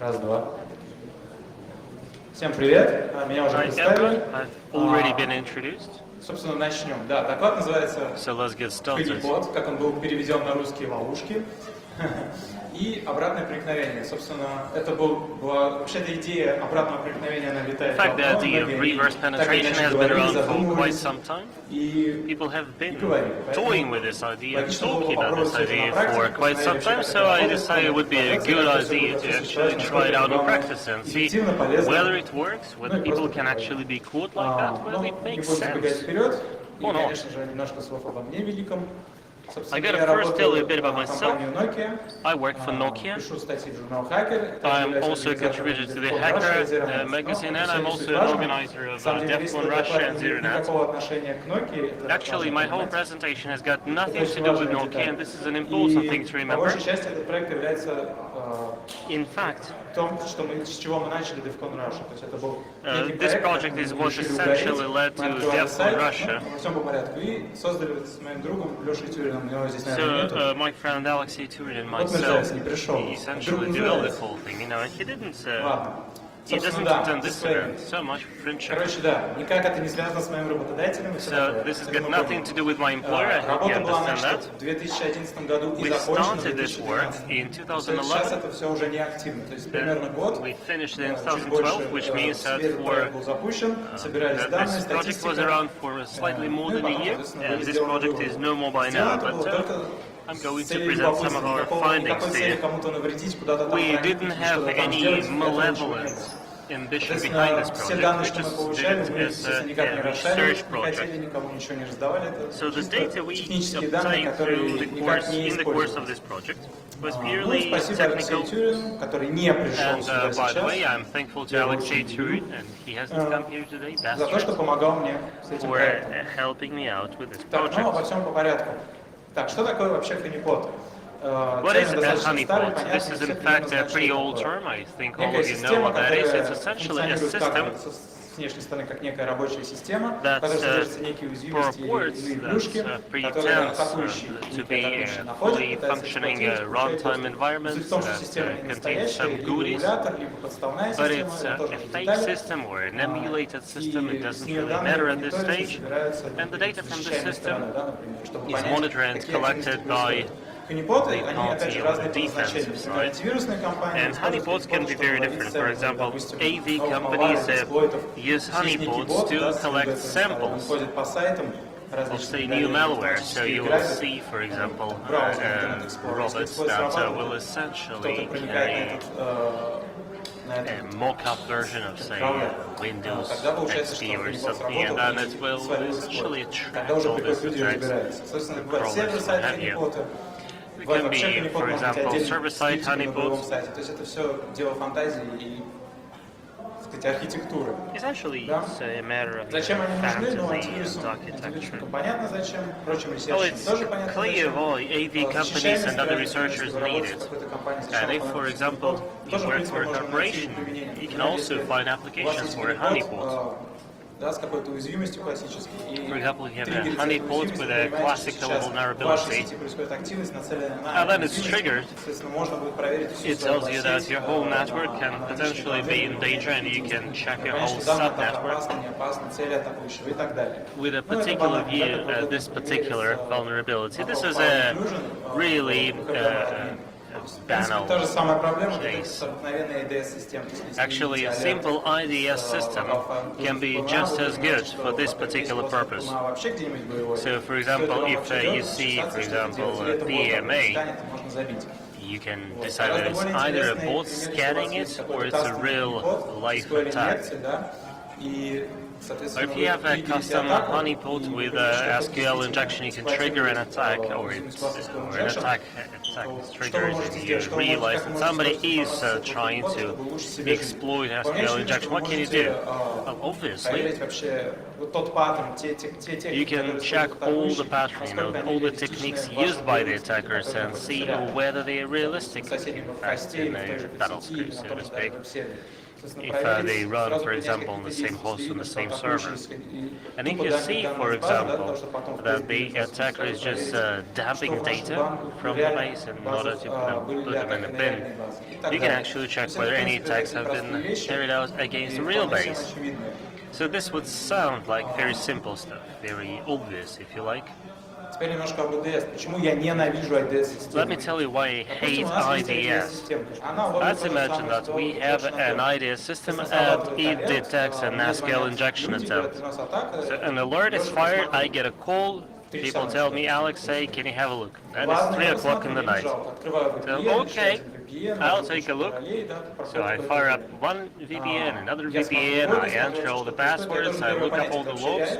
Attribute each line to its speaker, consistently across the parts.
Speaker 1: Раз-два. Всем привет. Меня уже представили.
Speaker 2: I've already been introduced.
Speaker 1: Собственно, начнем. Да, доклад называется
Speaker 2: So let's get started.
Speaker 1: Honeypot, как он был переведен на русские ловушки. И обратное проникновение. Собственно, это была вообще-то идея обратного проникновения, она летает.
Speaker 2: In fact, the idea of reverse penetration has been around for quite some time. People have been toying with this idea, talking about this idea for quite some time, so I decided it would be a good idea to actually try it out in practice and see whether it works, whether people can actually be caught like that, whether it makes sense or not. I gotta first tell you a bit about myself. I work for Nokia. I'm also a contributor to the Hacker magazine, and I'm also an organizer of DEFCON Russia and ZeroNet. Actually, my whole presentation has got nothing to do with Nokia, and this is an important thing to remember. In fact, this project is what essentially led to DEFCON Russia. So my friend Alexei Turin and myself, he essentially developed the whole thing, and he didn't. He doesn't intend this event so much for friendship. So this has got nothing to do with my employer, I hope you understand that. We started this work in 2011. We finished in 2012, which means that this project was around for slightly more than a year, and this project is no more by now. But I'm going to present some of our findings here. We didn't have any malevolent ambition behind this project. We just did it as a research project. So the data we obtained through the course, in the course of this project, was purely technical. And by the way, I'm thankful to Alexei Turin, and he hasn't come here today, bastard, for helping me out with this project. What is a honeypot? This is in fact a pretty old term. I think all of you know what that is. It's essentially a system that purports, that pretends to be a fully functioning runtime environment that contains some goodies, but it's a fake system or an emulated system. It doesn't really matter at this stage, and the data from this system is monitored and collected by the party on the defensive side. And honeypots can be very different. For example, AV companies use honeypots to collect samples of, say, new malware. So you will see, for example, robots that will essentially carry a mock-up version of, say, Windows XP or something, and then it will essentially track all these attacks, crawlers, what have you. It can be, for example, server-side honeypots. Essentially, it's a matter of fantasy and architecture. Well, it's clear why AV companies and other researchers need it. And if, for example, you work for a corporation, you can also find applications for a honeypot. For example, you have a honeypot with a classical vulnerability, and then it's triggered. It tells you that your whole network can potentially be in danger, and you can check your whole sub-network with a particular view at this particular vulnerability. This is a really banal case. Actually, a simple IDS system can be just as good for this particular purpose. So, for example, if you see, for example, PMA, you can decide that it's either a bot scanning it or it's a real life attack. Or if you have a custom honeypot with SQL injection, you can trigger an attack, or an attack is triggered, and you realize that somebody is trying to exploit SQL injection. What can you do? Well, obviously, you can check all the patterns, all the techniques used by the attackers, and see whether they are realistic, in fact, in a battle script, so to speak. if they run, for example, on the same host on the same server. And if you see, for example, that the attacker is just dumping data from the base in order to put them in a bin, you can actually check whether any attacks have been carried out against the real base. So this would sound like very simple stuff, very obvious, if you like.
Speaker 1: Теперь немножко об IDS. Почему я ненавижу IDS-систему?
Speaker 2: Let me tell you why I hate IDS. Let's imagine that we have an IDS system and it detects a NASCAL injection attempt. So an alert is fired, I get a call, people tell me, Alex, say, can you have a look? And it's 3 o'clock in the night. So, okay, I'll take a look. So I fire up one VPN, another VPN, I enter all the passwords, I look up all the logs.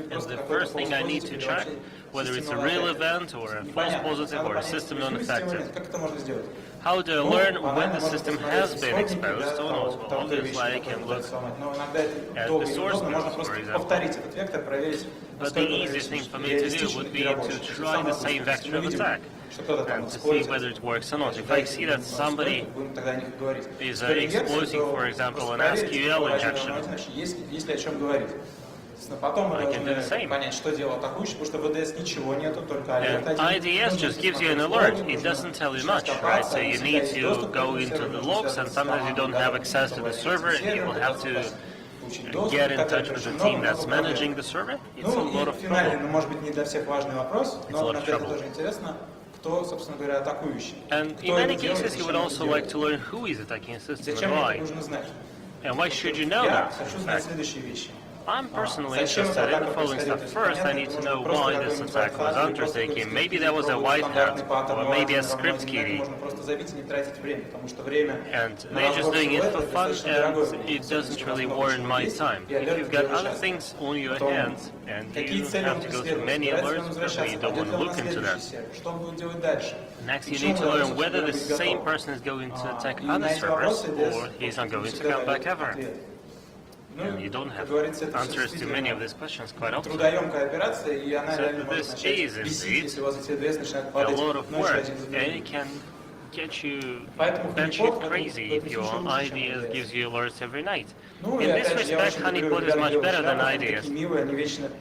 Speaker 2: And the first thing I need to check, whether it's a real event or a false positive or a system non-effective. How do I learn when the system has been exposed or not? Well, obviously I can look at the source code, for example. But the easiest thing for me to do would be to try the same vector of attack and to see whether it works or not. If I see that somebody is exploiting, for example, an SQL injection, I can do the same. And IDS just gives you an alert. It doesn't tell you much, right? So you need to go into the logs, and sometimes you don't have access to the server, and you will have to get in touch with the team that's managing the server. It's a lot of trouble. It's a lot of trouble. And in many cases, you would also like to learn who is attacking a system and why. And why should you know that? I'm personally interested in the following stuff. First, I need to know why this attack was undertaken. Maybe there was a white hat, or maybe a script kiddie. And they're just doing it for fun, and it doesn't really warrant my time. If you've got other things on your hands, and you have to go through many alerts, maybe you don't want to look into that. Next, you need to learn whether the same person is going to attack other servers, or he's not going to come back ever. And you don't have answers to many of these questions quite often. So this is indeed a lot of work, and it can get you batshit crazy if your IDS gives you alerts every night. In this respect, Honeypot is much better than IDS.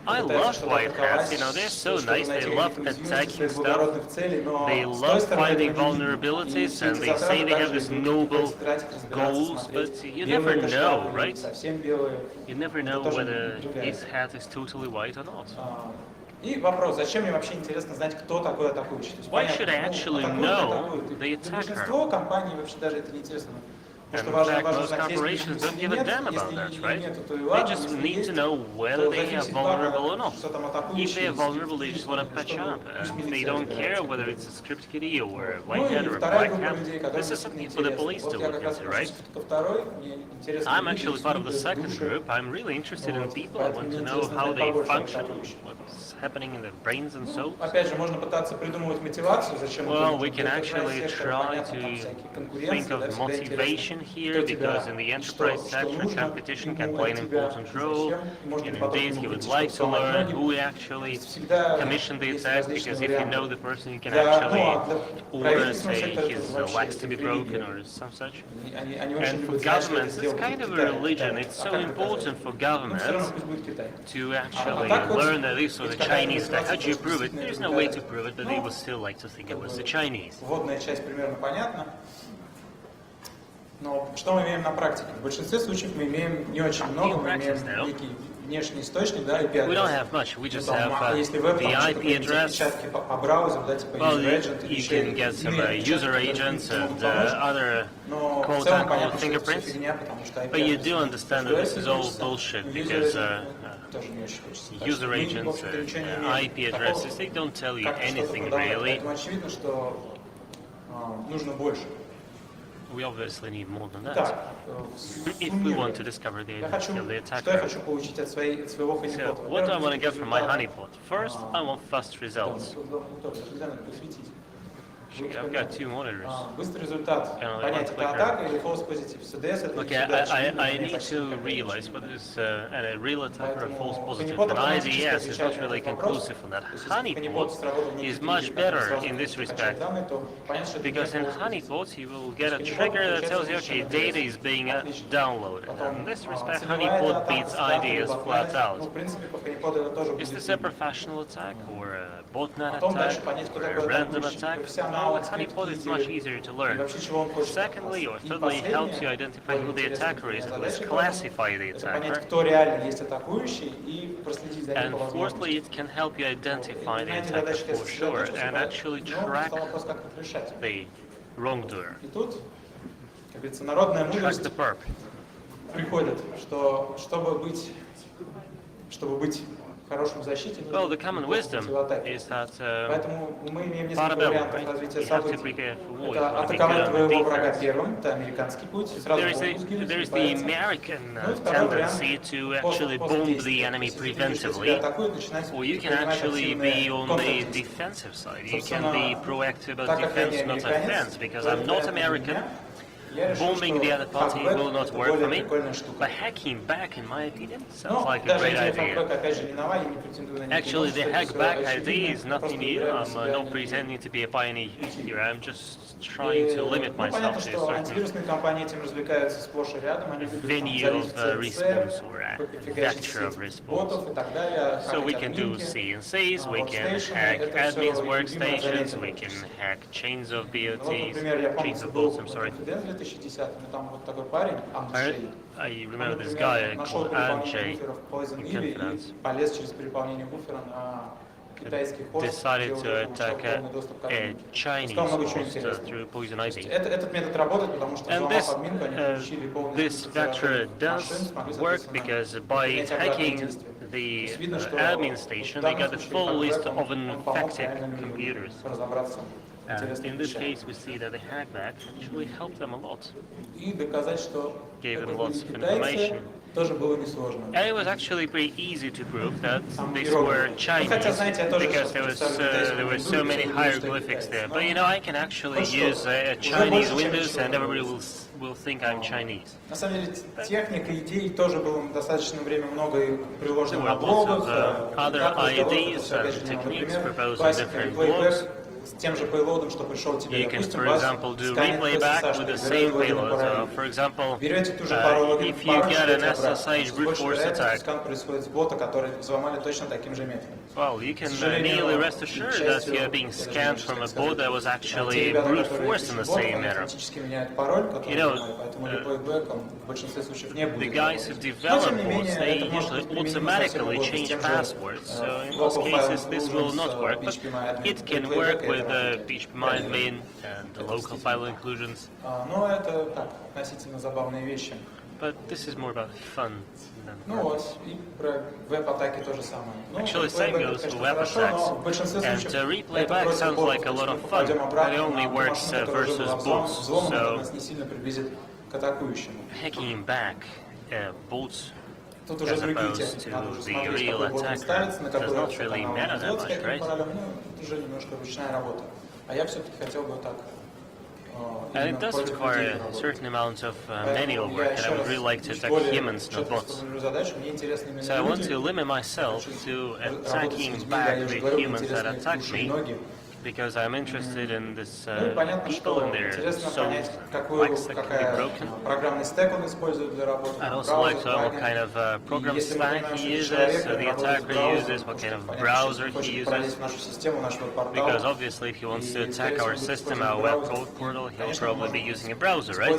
Speaker 2: I love white hats, you know, they're so nice, they love attacking stuff, they love finding vulnerabilities, and they say they have these noble goals, but you never know, right? You never know whether his hat is totally white or not.
Speaker 1: И вопрос, зачем мне вообще интересно знать, кто такой атакующий?
Speaker 2: Why should I actually know the attacker?
Speaker 1: Большинство компаний вообще даже это не интересно.
Speaker 2: And in fact, most corporations don't give a damn about that, right? They just need to know whether they are vulnerable or not. If they are vulnerable, they just want to patch up. And they don't care whether it's a script kiddie or a white hat or a black hat. This is something for the police to look into, right? I'm actually part of the second group. I'm really interested in people. I want to know how they function, what's happening in their brains and souls. Well, we can actually try to think of motivation here, because in the enterprise sector, competition can play an important role, and indeed he would like to learn who actually commissioned the attack, because if you know the person, you can actually order, say, his legs to be broken or some such. And for governments, it's kind of a religion. It's so important for governments to actually learn that this was a Chinese attack. How do you prove it? There's no way to prove it, but they would still like to think it was the Chinese.
Speaker 1: Но что мы имеем на практике? В большинстве случаев мы имеем не очень много, мы имеем некий внешний источник, да, IP-адрес.
Speaker 2: We don't have much, we just have the IP address. Well, you can get some user agents and other quote-unquote fingerprints, but you do understand that this is all bullshit, because user agents and IP addresses, they don't tell you anything really. We obviously need more than that if we want to discover the identity of the attacker. So, what do I want to get from my honeypot? First, I want fast results. actually. I've got two monitors.
Speaker 1: Быстрый результат.
Speaker 2: And only one
Speaker 1: Понять, это
Speaker 2: clicker.
Speaker 1: атака или false positive. CDS это
Speaker 2: Okay, I need to realize what is a real attack or a false positive. And IDS is not really conclusive on that. Honeypot is much better in this respect, because in Honeypot you will get a trigger that tells you, okay, data is being downloaded. And in this respect, Honeypot beats IDS flat out. Is this a professional attack or a botnet attack or a random attack? No, with Honeypot it's much easier to learn. Secondly or thirdly, it helps you identify who the attacker is, at least classify the attacker. And fourthly, it can help you identify the attacker for sure and actually track the wrongdoer. Track the perp.
Speaker 1: Приходит, что чтобы быть хорошим защите,
Speaker 2: well, the common wisdom is that
Speaker 1: поэтому мы имеем несколько вариантов развития событий. Это атаковать твоего врага первым, это американский путь, сразу
Speaker 2: there is the American tendency to actually bomb the enemy preventively, or you can actually be on the defensive side. You can be proactive about defense, not offense, because I'm not American. Bombing the other party will not work for me, but hacking back, in my opinion, sounds like a great idea. Actually, the hack back idea is nothing new. I'm not pretending to be a pioneer here. I'm just trying to limit myself to a certain venue of response or a vector of response. So we can do CNCs, we can hack admins' workstations, we can hack chains of BOTs, chains of bots, I'm sorry. I remember this guy called Andrzej in confidence decided to attack a Chinese host through poison ivy. And this vector does work because by hacking the admin station, they got the full list of infected computers. And in this case, we see that the hackback actually helped them a lot. Gave them lots of information. And it was actually pretty easy to prove that these were Chinese, because there were so many hieroglyphics there. But you know, I can actually use a Chinese Windows and everybody will think I'm Chinese. There were lots of other ideas and techniques proposed in different blogs. You can, for example, do replay back with the same payload. For example, if you get an SSH brute force attack, well, you can nearly rest assured that you're being scanned from a bot that was actually brute force in the same manner. You know, the guys who develop bots, they usually automatically change passwords. So in most cases, this will not work, but it can work with the PHP main and the local file inclusions. But this is more about fun than purpose. Actually, same goes for web attacks. And replay back sounds like a lot of fun, but it only works versus bots. So hacking back bots as opposed to the real attacker does not really matter that much, right? And it does require a certain amount of manual work, and I would really like to attack humans, not bots. So I want to limit myself to attacking back the humans that attack me, because I'm interested in this people and their souls, likes that can be broken. I'd also like to know what kind of program stack he uses, the attacker uses, what kind of browser he uses. Because obviously if he wants to attack our system, our web portal, he'll probably be using a browser, right?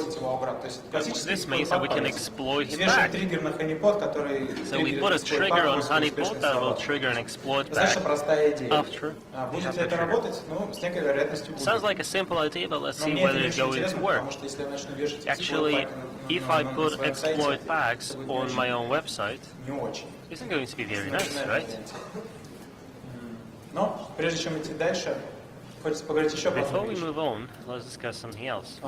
Speaker 2: This means that we can exploit him back. So we put a trigger on Honeypot that will trigger an exploit back after we have the trigger. Sounds like a simple idea, but let's see whether it's going to work. Actually, if I put exploit bags on my own website, isn't going to be very nice, right? Before we move on, let's discuss something else.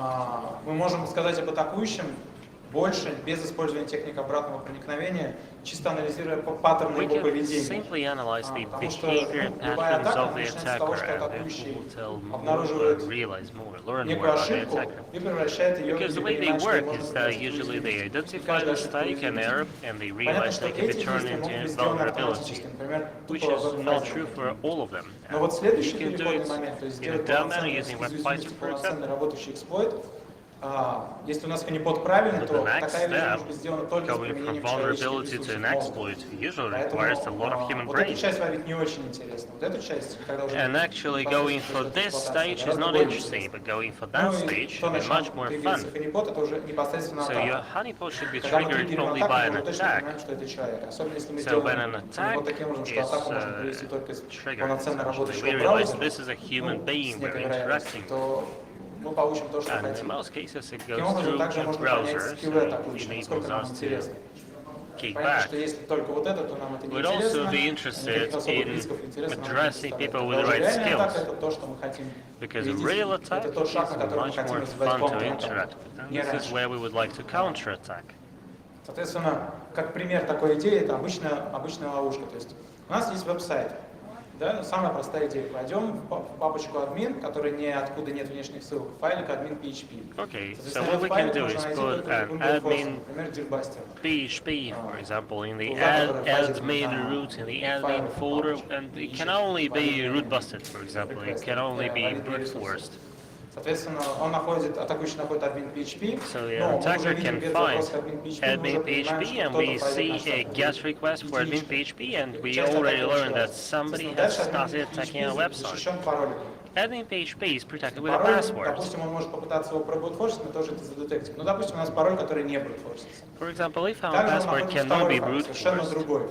Speaker 1: больше без использования техник обратного проникновения, чисто анализируя паттерны
Speaker 2: We
Speaker 1: его
Speaker 2: can
Speaker 1: поведения.
Speaker 2: simply analyze the
Speaker 1: Потому что
Speaker 2: behavior and
Speaker 1: любая
Speaker 2: patterns
Speaker 1: атака
Speaker 2: of the
Speaker 1: начинается с того, что
Speaker 2: attacker, and
Speaker 1: атакующий
Speaker 2: therefore tell more,
Speaker 1: обнаруживает
Speaker 2: realize more, learn more
Speaker 1: некую
Speaker 2: about the
Speaker 1: ошибку
Speaker 2: attacker.
Speaker 1: и превращает ее
Speaker 2: Because the
Speaker 1: или
Speaker 2: way they
Speaker 1: понимает, что
Speaker 2: work
Speaker 1: можно
Speaker 2: is that
Speaker 1: превратить в
Speaker 2: usually they
Speaker 1: уязвимость. И
Speaker 2: identify
Speaker 1: каждая
Speaker 2: a
Speaker 1: ошибка
Speaker 2: mistake and
Speaker 1: уязвимость.
Speaker 2: error, and they
Speaker 1: Понятно,
Speaker 2: realize
Speaker 1: что
Speaker 2: they can be
Speaker 1: эти
Speaker 2: turned
Speaker 1: действия могут
Speaker 2: into
Speaker 1: быть сделаны
Speaker 2: vulnerability,
Speaker 1: автоматически, например,
Speaker 2: which
Speaker 1: тупо
Speaker 2: is not true
Speaker 1: веб-файлом.
Speaker 2: for all of them.
Speaker 1: Но вот
Speaker 2: You
Speaker 1: следующий
Speaker 2: can do
Speaker 1: переходный
Speaker 2: it
Speaker 1: момент, то есть
Speaker 2: in a
Speaker 1: сделать
Speaker 2: dumb manner
Speaker 1: полноценный
Speaker 2: using
Speaker 1: из
Speaker 2: web
Speaker 1: уязвимости
Speaker 2: Python, for
Speaker 1: полноценный
Speaker 2: example.
Speaker 1: работающий эксплойт. Если у нас Honeypot правильный,
Speaker 2: But
Speaker 1: то
Speaker 2: the next
Speaker 1: такая вещь
Speaker 2: step,
Speaker 1: может быть сделана только с
Speaker 2: going from
Speaker 1: применением человеческих
Speaker 2: vulnerability to
Speaker 1: ресурсов
Speaker 2: an
Speaker 1: мозга.
Speaker 2: exploit, usually
Speaker 1: Поэтому
Speaker 2: requires a lot of human
Speaker 1: вот эту
Speaker 2: brain.
Speaker 1: часть ловить не очень интересно. Вот эту часть, когда уже
Speaker 2: And actually going for this stage is not interesting, but going for that stage should be much more fun.
Speaker 1: Honeypot, это уже непосредственно
Speaker 2: So your
Speaker 1: атака.
Speaker 2: honeypot should be
Speaker 1: Когда мы
Speaker 2: triggered
Speaker 1: триггерим
Speaker 2: only
Speaker 1: атаку,
Speaker 2: by
Speaker 1: мы
Speaker 2: an
Speaker 1: уже точно
Speaker 2: attack.
Speaker 1: понимаем, что это человек. Особенно если мы
Speaker 2: So when
Speaker 1: сделаем
Speaker 2: an
Speaker 1: Honeypot
Speaker 2: attack
Speaker 1: таким образом, что
Speaker 2: is
Speaker 1: атаку можно провести только с
Speaker 2: triggered,
Speaker 1: полноценно
Speaker 2: essentially,
Speaker 1: работающего
Speaker 2: we realize
Speaker 1: браузера,
Speaker 2: this is a human being
Speaker 1: с
Speaker 2: we're
Speaker 1: некой вероятностью,
Speaker 2: interacting.
Speaker 1: то мы получим то, что
Speaker 2: And in
Speaker 1: хотим.
Speaker 2: most cases it
Speaker 1: Таким
Speaker 2: goes
Speaker 1: образом,
Speaker 2: through
Speaker 1: также
Speaker 2: a
Speaker 1: можно понять
Speaker 2: browser,
Speaker 1: скиллы
Speaker 2: so it
Speaker 1: атакующего, насколько
Speaker 2: enables
Speaker 1: нам
Speaker 2: us to
Speaker 1: интересно.
Speaker 2: kick
Speaker 1: Понятно,
Speaker 2: back.
Speaker 1: что если только вот это, то нам это не
Speaker 2: We'd
Speaker 1: интересно.
Speaker 2: also be
Speaker 1: Никаких
Speaker 2: interested
Speaker 1: особых
Speaker 2: in
Speaker 1: рисков интереса нам не
Speaker 2: addressing
Speaker 1: представляет.
Speaker 2: people with
Speaker 1: Когда
Speaker 2: the
Speaker 1: уже
Speaker 2: right
Speaker 1: реальная атака,
Speaker 2: skills.
Speaker 1: это то, что мы хотим
Speaker 2: Because a
Speaker 1: видеть.
Speaker 2: real attack
Speaker 1: Это тот
Speaker 2: is
Speaker 1: шаг, на который мы
Speaker 2: much
Speaker 1: хотим
Speaker 2: more
Speaker 1: развивать
Speaker 2: fun to
Speaker 1: комнату.
Speaker 2: interact with. And
Speaker 1: Не
Speaker 2: this is
Speaker 1: раньше.
Speaker 2: where we would like to counterattack.
Speaker 1: Соответственно, как пример такой идеи, это обычная ловушка. То есть у нас есть веб-сайт. Да, самая простая идея. Пойдем в папочку admin, который ниоткуда нет внешних ссылок, файлик admin PHP.
Speaker 2: Okay, so what we can do is put an admin
Speaker 1: например, Дирбастер.
Speaker 2: PHP, for example, in the admin root, in the admin folder, and it can only be root busted, for example. It can only be brute forced.
Speaker 1: Соответственно, атакующий находит admin PHP,
Speaker 2: So the
Speaker 1: но мы уже
Speaker 2: attacker
Speaker 1: видим
Speaker 2: can
Speaker 1: get
Speaker 2: find
Speaker 1: запрос к admin PHP, мы
Speaker 2: admin
Speaker 1: уже понимаем,
Speaker 2: PHP,
Speaker 1: что
Speaker 2: and
Speaker 1: кто-то
Speaker 2: we
Speaker 1: пройдет
Speaker 2: see
Speaker 1: наш
Speaker 2: a
Speaker 1: сайт.
Speaker 2: GET request for admin PHP, and we already learned that somebody has started attacking our website.
Speaker 1: Защищен паролем.
Speaker 2: Admin PHP is protected with a
Speaker 1: Пароль,
Speaker 2: password.
Speaker 1: допустим, он может попытаться его пробрутфорсить, мы тоже это задетектим. Но, допустим, у нас пароль, который не брутфорсится.
Speaker 2: For example, if our
Speaker 1: Также он
Speaker 2: password
Speaker 1: находит
Speaker 2: cannot be
Speaker 1: второй файл,
Speaker 2: brute
Speaker 1: совершенно
Speaker 2: forced,
Speaker 1: другой.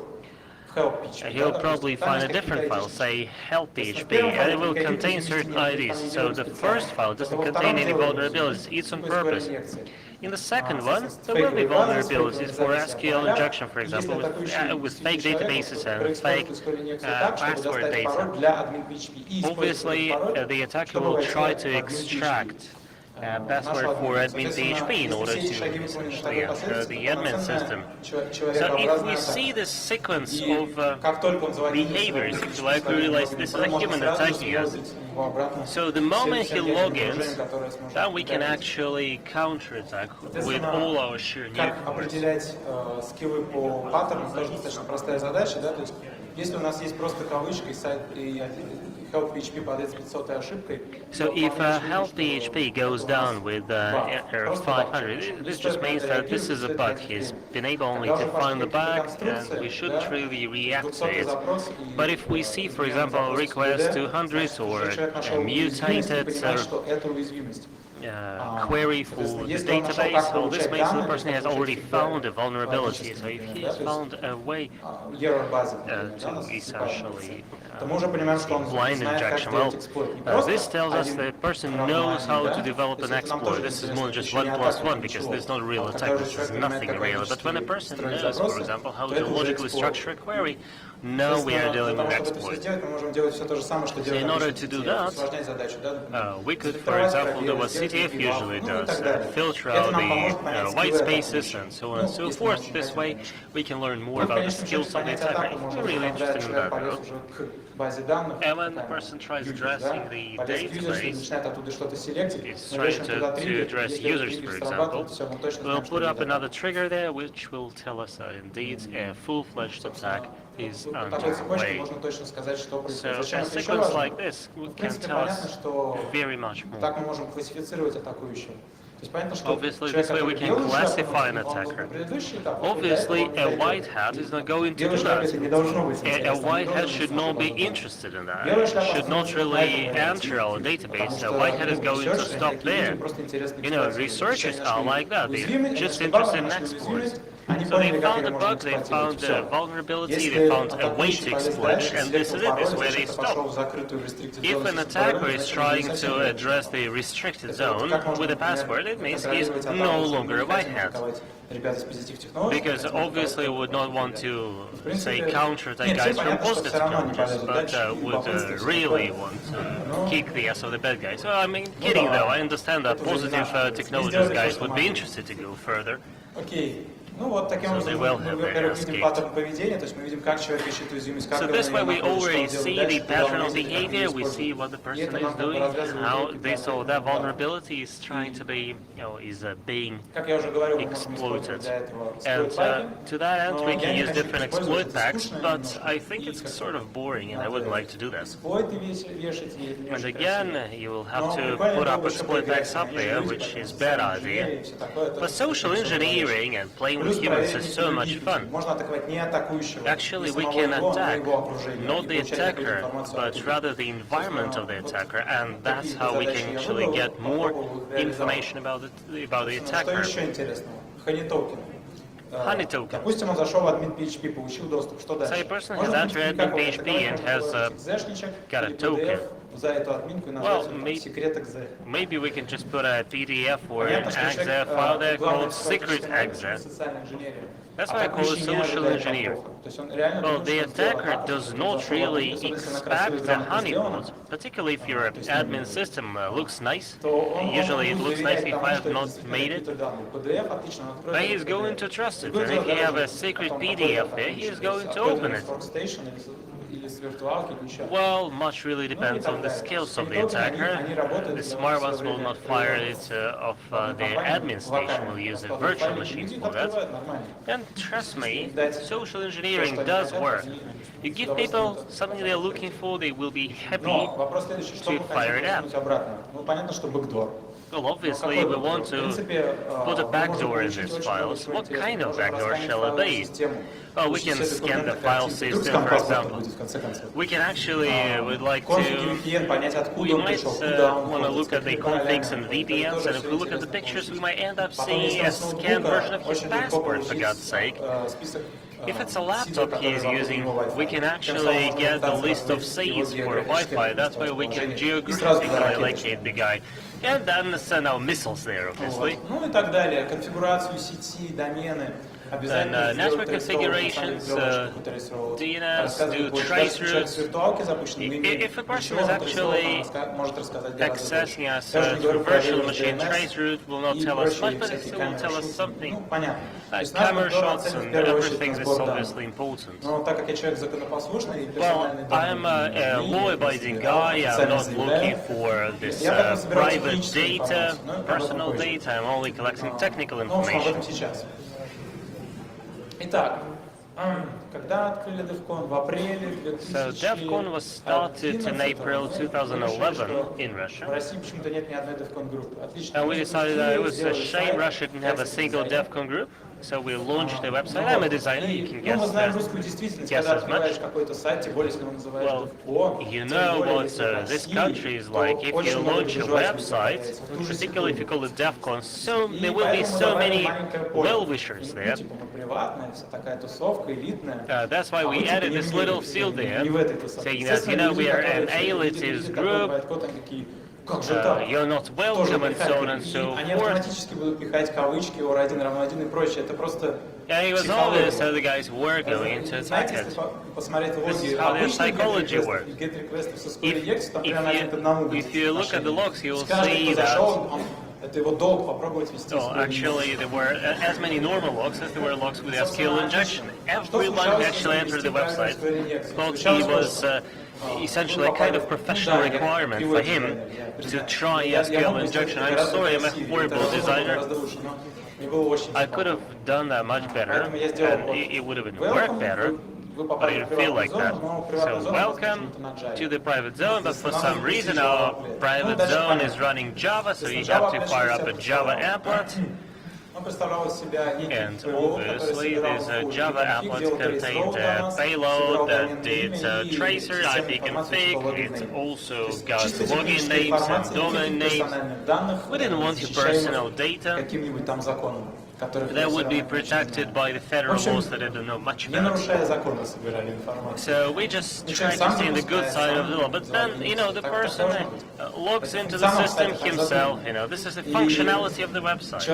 Speaker 1: В help PHP.
Speaker 2: he'll
Speaker 1: да,
Speaker 2: probably
Speaker 1: допустим. Там
Speaker 2: find a
Speaker 1: есть
Speaker 2: different
Speaker 1: какие-то
Speaker 2: file,
Speaker 1: ID.
Speaker 2: say help
Speaker 1: То есть
Speaker 2: PHP,
Speaker 1: в первом
Speaker 2: and
Speaker 1: файле
Speaker 2: it will
Speaker 1: никаких
Speaker 2: contain
Speaker 1: известий
Speaker 2: certain
Speaker 1: нет,
Speaker 2: IDs.
Speaker 1: там не
Speaker 2: So
Speaker 1: делают
Speaker 2: the
Speaker 1: специально.
Speaker 2: first file doesn't
Speaker 1: Во
Speaker 2: contain
Speaker 1: втором
Speaker 2: any
Speaker 1: делают
Speaker 2: vulnerabilities, it's on
Speaker 1: такой истории
Speaker 2: purpose.
Speaker 1: инъекции.
Speaker 2: In the second one, there
Speaker 1: Соответственно,
Speaker 2: will be
Speaker 1: фейковые базы с
Speaker 2: vulnerabilities for
Speaker 1: фейковыми
Speaker 2: SQL
Speaker 1: записями.
Speaker 2: injection, for
Speaker 1: Если
Speaker 2: example,
Speaker 1: атакующий
Speaker 2: with fake
Speaker 1: человек
Speaker 2: databases and
Speaker 1: проэксплуатирует
Speaker 2: fake
Speaker 1: историю инъекции так, чтобы
Speaker 2: password
Speaker 1: достать
Speaker 2: data.
Speaker 1: пароль для admin PHP и использовать
Speaker 2: Obviously,
Speaker 1: этот пароль,
Speaker 2: the attacker
Speaker 1: чтобы
Speaker 2: will
Speaker 1: войти
Speaker 2: try
Speaker 1: в
Speaker 2: to
Speaker 1: admin
Speaker 2: extract
Speaker 1: PHP.
Speaker 2: password for admin PHP in order to
Speaker 1: Если все эти шаги выполнены
Speaker 2: essentially
Speaker 1: второй
Speaker 2: enter the admin system.
Speaker 1: последовательно,
Speaker 2: So if we
Speaker 1: человекообразная
Speaker 2: see
Speaker 1: атака.
Speaker 2: this sequence
Speaker 1: И
Speaker 2: of
Speaker 1: как только он заводит
Speaker 2: behaviors,
Speaker 1: свой
Speaker 2: if you like, we realize this is a
Speaker 1: можно
Speaker 2: human
Speaker 1: сразу
Speaker 2: attacking us.
Speaker 1: использовать его обратно
Speaker 2: So the moment he
Speaker 1: всем тем
Speaker 2: logins,
Speaker 1: окружением, которое сможет
Speaker 2: then we can
Speaker 1: повторить.
Speaker 2: actually counterattack with
Speaker 1: Соответственно,
Speaker 2: all our sheer
Speaker 1: как
Speaker 2: nuke.
Speaker 1: определять скиллы по паттернам, тоже достаточно простая задача, да, то есть если у нас есть просто кавычка и сайт и help PHP падает с 500 ошибкой,
Speaker 2: So if help PHP goes down with error 500, this just means that this is a bug. He's been able only to find the bug, and we shouldn't really react to it. But if we see, for example, a request 200 or a mutated query for the database, well, this means the person has already found a vulnerability. So if he has found a way to essentially blind injection, well, this tells us the person knows how to develop an exploit. This is more than just 1+1 because there's not a real attack. This is nothing real. But when a person knows, for example, how to logically structure a query, now we are dealing with an exploit. So in order to do that, we could, for example, do what CTF usually does, filter out the white spaces and so on and so forth. This way, we can learn more about the skills of the attacker. If we're really interested in that, though. And when the person tries addressing the database, it's trying to address users, for example, we'll put up another trigger there, which will tell us that indeed a full-fledged attack is underway. So a sequence like this can tell us very much more. Obviously, this way we can classify an attacker. Obviously, a white hat is not going to do that. A white hat should not be interested in that. Should not really enter our database. A white hat is going to stop there. You know, researchers are like that. They're just interested in exploits. So they found a bug, they found a vulnerability, they found a way to exploit, and this is it, this is where they stop. If an attacker is trying to address the restricted zone with a password, it means he's no longer a white hat. Because obviously we would not want to, say, counterattack guys from positive technologies, but would really want to kick the ass of the bad guys. So, I mean, kidding though, I understand that positive technologies guys would be interested to go further.
Speaker 1: Окей. Ну вот таким
Speaker 2: So they
Speaker 1: образом
Speaker 2: will
Speaker 1: мы,
Speaker 2: have their
Speaker 1: во-первых, видим
Speaker 2: escape.
Speaker 1: паттерн поведения, то есть мы видим, как человек ищет уязвимость, как
Speaker 2: So
Speaker 1: он
Speaker 2: this way
Speaker 1: ее
Speaker 2: we
Speaker 1: находит, что
Speaker 2: already
Speaker 1: он делает
Speaker 2: see
Speaker 1: дальше,
Speaker 2: the
Speaker 1: куда он
Speaker 2: pattern of
Speaker 1: лезет, как он ее
Speaker 2: behavior, we see
Speaker 1: использует.
Speaker 2: what the
Speaker 1: И
Speaker 2: person
Speaker 1: это
Speaker 2: is
Speaker 1: нам как бы
Speaker 2: doing,
Speaker 1: развязывает
Speaker 2: how
Speaker 1: руки
Speaker 2: this
Speaker 1: для
Speaker 2: or that
Speaker 1: ответного удара.
Speaker 2: vulnerability is trying to be, is being
Speaker 1: Как я уже говорил, мы можем использовать
Speaker 2: exploited.
Speaker 1: для этого
Speaker 2: And
Speaker 1: эксплойт-паки,
Speaker 2: to that end,
Speaker 1: но
Speaker 2: we
Speaker 1: я
Speaker 2: can
Speaker 1: не
Speaker 2: use
Speaker 1: хочу
Speaker 2: different
Speaker 1: использовать,
Speaker 2: exploit
Speaker 1: это
Speaker 2: packs,
Speaker 1: скучно
Speaker 2: but
Speaker 1: немножко.
Speaker 2: I think
Speaker 1: И
Speaker 2: it's
Speaker 1: как
Speaker 2: sort of boring, and I
Speaker 1: надо
Speaker 2: wouldn't like to do that.
Speaker 1: эксплойты вешать, и это не
Speaker 2: And
Speaker 1: очень
Speaker 2: again,
Speaker 1: красиво.
Speaker 2: you will have
Speaker 1: Но
Speaker 2: to
Speaker 1: прикольно
Speaker 2: put
Speaker 1: было
Speaker 2: up
Speaker 1: бы еще
Speaker 2: exploit
Speaker 1: поиграть,
Speaker 2: packs up
Speaker 1: они же
Speaker 2: there,
Speaker 1: люди,
Speaker 2: which
Speaker 1: поэтому
Speaker 2: is bad
Speaker 1: социальная инженерия
Speaker 2: idea.
Speaker 1: и всё такое, это
Speaker 2: But social
Speaker 1: очень весело
Speaker 2: engineering and playing
Speaker 1: Плюс
Speaker 2: with humans
Speaker 1: проверить
Speaker 2: is so much
Speaker 1: другие
Speaker 2: fun.
Speaker 1: пути. Можно атаковать не атакующего,
Speaker 2: Actually,
Speaker 1: не
Speaker 2: we
Speaker 1: самого
Speaker 2: can
Speaker 1: его, но
Speaker 2: attack
Speaker 1: его окружение,
Speaker 2: not
Speaker 1: и
Speaker 2: the
Speaker 1: получать какую-то
Speaker 2: attacker,
Speaker 1: информацию
Speaker 2: but
Speaker 1: оттуда.
Speaker 2: rather the environment of the attacker, and that's how we can actually get more information about the
Speaker 1: Что
Speaker 2: attacker.
Speaker 1: еще интересного? Honeytoken.
Speaker 2: Honeytoken.
Speaker 1: Допустим, он зашел в админ PHP, получил доступ. Что дальше?
Speaker 2: So a person has
Speaker 1: Можно, в
Speaker 2: entered
Speaker 1: принципе,
Speaker 2: admin
Speaker 1: никак его
Speaker 2: PHP and
Speaker 1: атаковать,
Speaker 2: has
Speaker 1: можно зэшничек
Speaker 2: got a
Speaker 1: или
Speaker 2: token.
Speaker 1: PDF за эту админку и назвать его там секрет .exe.
Speaker 2: Maybe we can just put a PDF or an
Speaker 1: Понятно, что
Speaker 2: .exe
Speaker 1: человек,
Speaker 2: file there
Speaker 1: главное,
Speaker 2: called secret
Speaker 1: это
Speaker 2: .exe.
Speaker 1: социальная инженерия.
Speaker 2: That's why I call it social engineering.
Speaker 1: То есть он реально
Speaker 2: Well,
Speaker 1: думает,
Speaker 2: the
Speaker 1: что он сделал
Speaker 2: attacker
Speaker 1: так,
Speaker 2: does
Speaker 1: чтобы
Speaker 2: not
Speaker 1: зашел,
Speaker 2: really
Speaker 1: особенно если она красиво и
Speaker 2: expect the
Speaker 1: грамотно сделана,
Speaker 2: honeypot, particularly if your admin system looks nice.
Speaker 1: то он
Speaker 2: Usually it
Speaker 1: будет
Speaker 2: looks nice
Speaker 1: доверять
Speaker 2: if
Speaker 1: тому,
Speaker 2: I
Speaker 1: что
Speaker 2: have
Speaker 1: это
Speaker 2: not
Speaker 1: действительно
Speaker 2: made it.
Speaker 1: какие-то данные. PDF отлично, он откроет
Speaker 2: But
Speaker 1: этот
Speaker 2: he's going
Speaker 1: PDF.
Speaker 2: to trust it,
Speaker 1: Другое
Speaker 2: and
Speaker 1: дело,
Speaker 2: if you have
Speaker 1: даже
Speaker 2: a secret
Speaker 1: потом
Speaker 2: PDF
Speaker 1: какой-то
Speaker 2: there, he is
Speaker 1: отличный,
Speaker 2: going to
Speaker 1: откроет
Speaker 2: open
Speaker 1: он
Speaker 2: it.
Speaker 1: с Workstation или с виртуалки, или еще.
Speaker 2: Well, much really depends on the skills of the attacker. The smart ones will not fire it off their admin station, will use the virtual machines for that. And trust me, social engineering does work. You give people something they're looking for, they will be happy
Speaker 1: Но вопрос следующий, что мы
Speaker 2: to fire
Speaker 1: хотим
Speaker 2: it up.
Speaker 1: вернуть обратно? Ну, понятно, что бэкдор.
Speaker 2: Well, obviously, we want to put a backdoor in these files. What kind of backdoor shall it be? Well, we can scan the file system, for example. We can actually, we'd like to, we might want to look at the configs and VPNs, and if we look at the pictures, we might end up seeing a scanned version of his passport, for God's sake. If it's a laptop he is using, we can actually get the list of Cs for Wi-Fi. That way we can geographically locate the guy. And then send our missiles there, obviously.
Speaker 1: Ну и так далее. Конфигурацию сети, домены.
Speaker 2: And network configurations, DNS, do trace routes. If a person is actually accessing us through virtual machine, trace route will not tell us much, but it still will tell us something. Camera shots and everything is obviously important. Well, I'm a law-abiding guy, I'm not looking for this private data, personal data, I'm only collecting technical information.
Speaker 1: Итак, когда открыли DevCon? В апреле 2011.
Speaker 2: So DevCon was started in April 2011 in Russia.
Speaker 1: В России почему-то нет ни одной DevCon группы. Отлично.
Speaker 2: And we decided that it was a shame Russia didn't have a single DevCon group. So we launched the website. I'm a designer, you can guess,
Speaker 1: Мы знаем русскую действительность, когда открываешь какой-то сайт, тем более, если его называешь DevCon.
Speaker 2: You know what this country is like. If you launch a website, particularly if you call it DevCon, so there will be so many well-wishers there. That's why we added this little field there, saying that, you know, we are an elitist group, you're not welcome, and so on and so forth. And it was obvious that the guys were going to attack it. This is how their psychology works. If you look at the logs, you will see that actually there were as many normal logs as there were logs with SQL injection. Everyone who actually entered the website thought he was essentially a kind of professional requirement for him to try SQL injection. I'm sorry, I'm a horrible designer. I could have done that much better, and it would have worked better, but I didn't feel like that. So welcome to the private zone, but for some reason our private zone is running Java, so you have to fire up a Java applet. And obviously this Java applet contained a payload that did tracer, IP config, it also got login names and domain names. We didn't want your personal data. That would be protected by the federal laws that I don't know much about. So we just try to see the good side of the law. But then, you know, the person logs into the system himself. You know, this is the functionality of the website.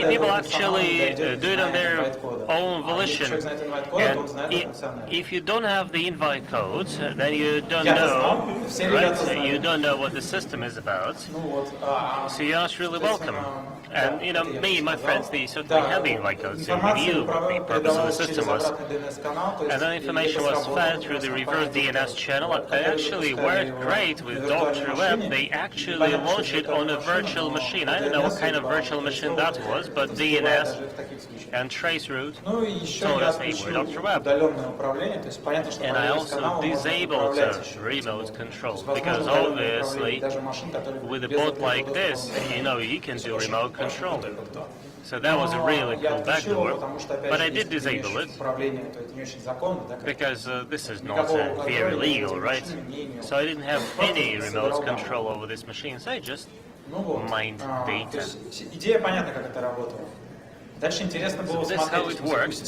Speaker 2: People actually do it on their own volition. And if you don't have the invite code, then you don't know, right? You don't know what the system is about. So you're not really welcome. And, you know, me, my friends, they certainly have been like those. So we knew what the purpose of the system was. And then information was fed through the reverse DNS channel. It actually worked great with Dr. Web. They actually launched it on a virtual machine. I don't know what kind of virtual machine that was, but DNS and traceroute told us they were Dr. Web. And I also disabled remote control, because obviously with a bot like this, you can do remote control. So that was a really cool backdoor, but I did disable it, because this is not very legal, right? So I didn't have any remote control over this machine, so I just mined data. So this is how it works.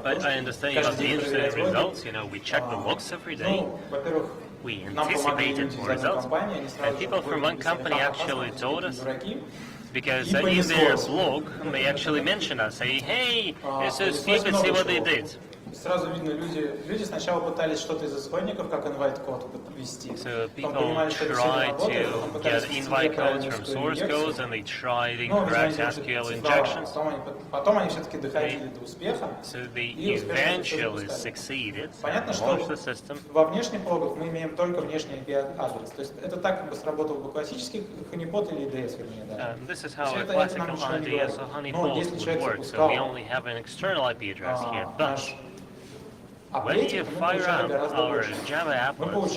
Speaker 2: But I understand you have the interesting results. We check the logs every day. We anticipated more results. And people from one company actually told us, because in their blog, they actually mention us, say, hey, it's so stupid, see what they did.
Speaker 1: Сразу видно, люди сначала пытались что-то из исходников, как invite-код ввести.
Speaker 2: So people try to get invite codes from source codes, and they tried incorrect SQL injections.
Speaker 1: Потом они все-таки доходили до успеха.
Speaker 2: So they eventually succeeded and launched the system.
Speaker 1: Во внешних логах мы имеем только внешний IP-адрес. То есть это так как бы сработал бы классический Honeypot или IDS, вернее, да.
Speaker 2: This is how a classical IDS or Honeypot would work. So we only have an external IP address here, but when you fire up our Java applets,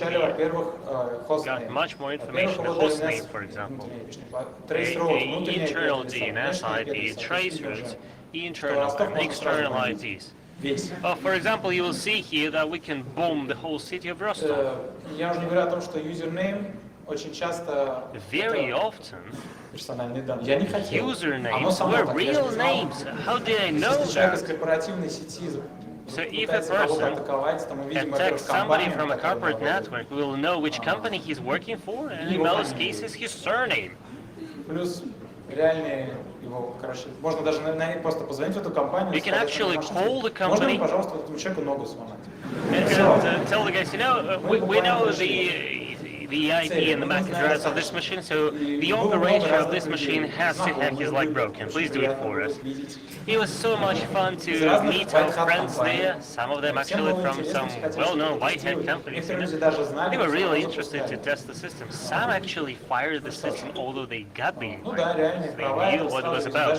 Speaker 2: we got much more information, the host name, for example, internal DNS IP, trace routes, internal and external IPs. For example, you will see here that we can bomb the whole city of Rostov. Very often, usernames were real names. How did I know that? So if a person attacks somebody from a corporate network, we will know which company he's working for, and in most cases his surname. You can actually call the company and tell the guys, we know the IP and the MAC address of this machine, so the operator of this machine has to have his leg broken. Please do it for us. It was so much fun to meet our friends there, some of them actually from some well-known white-hat companies. They were really interested to test the system. Some actually fired the system, although they got the invite. They knew what it was about.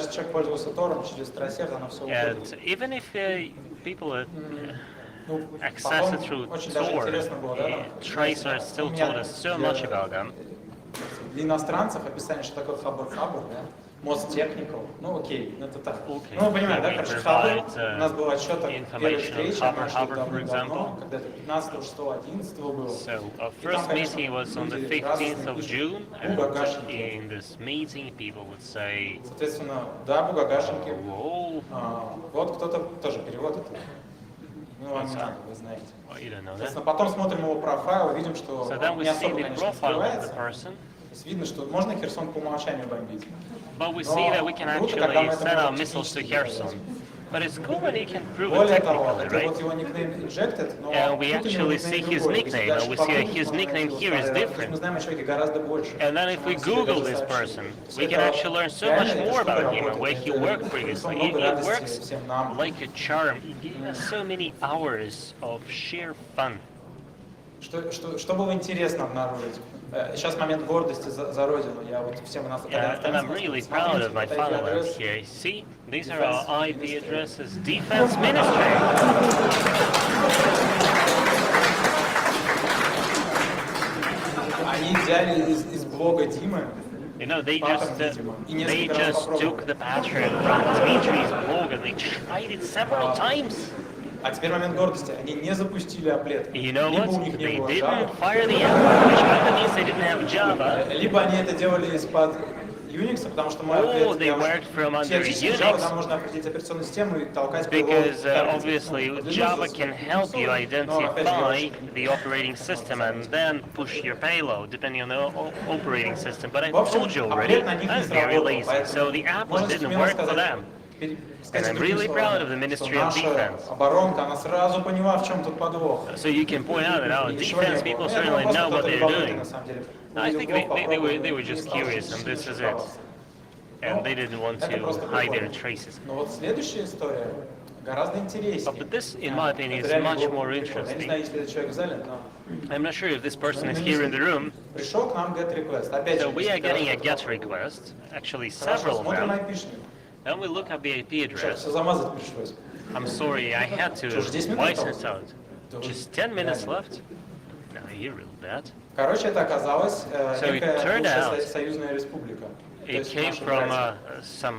Speaker 2: And even if people access it through Tor, tracers still told us so much about them.
Speaker 1: Для иностранцев описание, что такое хабр, да? Most technical, окей, это так. Ну, вы понимаете, да, короче, хабр, у нас был отчет первой встречи, она шла давно, когда-то 15, 6, 11 было.
Speaker 2: So, our first meeting was on the 15th of June, and in this meeting people would say,
Speaker 1: соответственно, да, бугагашенки. Вот кто-то тоже перевод это. Ну, вам не надо, вы знаете. Соответственно, потом смотрим его профайл, видим, что не особо, конечно, скрывается. То есть видно, что можно Херсон по умолчанию бомбить.
Speaker 2: But we see that we can actually send our missiles to Kherson. But it's cool when you can prove it technically, right? And we actually see his nickname, and we see that his nickname here is different. And then if we Google this person, we can actually learn so much more about him and where he worked previously. It works like a charm. It gives us so many hours of sheer fun.
Speaker 1: Что было интересно обнаружить? Сейчас момент гордости за родину. Я вот всем
Speaker 2: And I'm really proud of my fatherland here. See, these are our IP addresses. Defense Ministry.
Speaker 1: Они взяли из блога Димы.
Speaker 2: They just took the pattern from Dmitri's blog and they tried it several times.
Speaker 1: А теперь момент гордости. Они не запустили аплет. Либо у них не было Java, либо они это делали из-под Unix, потому что мой аплет, там можно определить операционную систему и толкать
Speaker 2: because obviously Java can help you identify the operating system and then push your payload depending on the operating system. But I told you already, I'm very lazy, so the applet didn't work for them. And I'm really proud of the Ministry of Defense. So you can point out that our defense people certainly know what they're doing. I think they were just curious, and this is it. and they didn't want to hide their traces.
Speaker 1: Но вот следующая история гораздо интереснее.
Speaker 2: But this, in my opinion, is much more interesting.
Speaker 1: Я не знаю, если этот человек в зале, но
Speaker 2: I'm not sure if this person is here in the room.
Speaker 1: пришел к нам get request. Опять же,
Speaker 2: So we are getting a GET request, actually several of
Speaker 1: смотрим
Speaker 2: them,
Speaker 1: IP-шник.
Speaker 2: and we look up the IP address.
Speaker 1: Все замазать пришлось.
Speaker 2: I'm sorry, I had to voice it out. Just 10 minutes left? No, you're real bad.
Speaker 1: Короче, это оказалось
Speaker 2: So it
Speaker 1: некая
Speaker 2: turned
Speaker 1: бывшая
Speaker 2: out
Speaker 1: союзная республика. То
Speaker 2: It
Speaker 1: есть
Speaker 2: came
Speaker 1: наши
Speaker 2: from
Speaker 1: братья.
Speaker 2: some